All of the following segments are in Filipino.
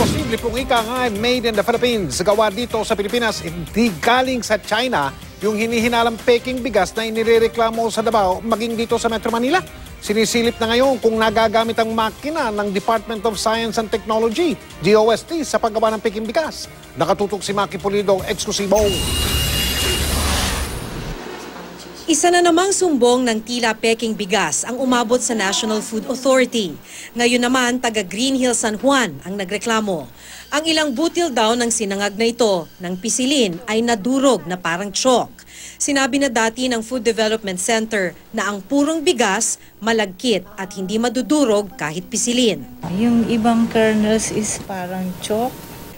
Posible kung ika nga made in the Philippines, gawa dito sa Pilipinas, hindi galing sa China yung hinihinalang peking bigas na inirereklamo sa Davao maging dito sa Metro Manila. Sinisilip na ngayon kung nagagamit ang makina ng Department of Science and Technology, DOST, sa paggawa ng peking bigas. Nakatutok si Maki Pulido, eksklusibo. Isa na namang sumbong ng tila peking bigas ang umabot sa National Food Authority. Ngayon naman, taga Green Hills, San Juan ang nagreklamo. Ang ilang butil daw ng sinangag na ito ng pisilin ay nadurog na parang chalk. Sinabi na dati ng Food Development Center na ang purong bigas malagkit at hindi madudurog kahit pisilin. Yung ibang kernels is parang chalk.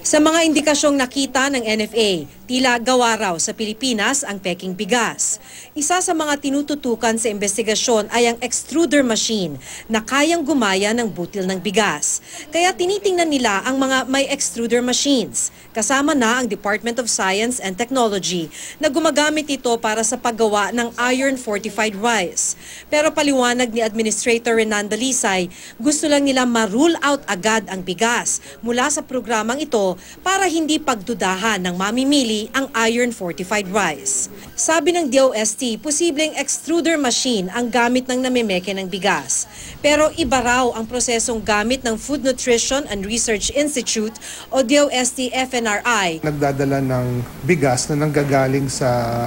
Sa mga indikasyong nakita ng NFA, tila gawa raw sa Pilipinas ang peking bigas. Isa sa mga tinututukan sa investigasyon ay ang extruder machine na kayang gumaya ng butil ng bigas. Kaya tinitingnan nila ang mga may extruder machines. Kasama na ang Department of Science and Technology na gumagamit ito para sa paggawa ng iron-fortified rice. Pero paliwanag ni Administrator Renan Dalisay, gusto lang nila ma-rule out agad ang bigas mula sa programang ito para hindi pagdudahan ng mamimili ang iron-fortified rice. Sabi ng DOST, posibleng extruder machine ang gamit ng namimeke ng bigas. Pero iba raw ang prosesong gamit ng Food Nutrition and Research Institute o DOST FNRI. Nagdadala ng bigas na nanggagaling sa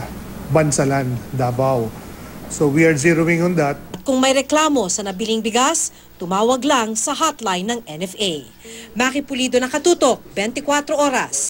Bansalan, Davao. So we are zeroing on that. Kung may reklamo sa nabiling bigas, tumawag lang sa hotline ng NFA. Maki Pulido, nakatutok, 24 oras.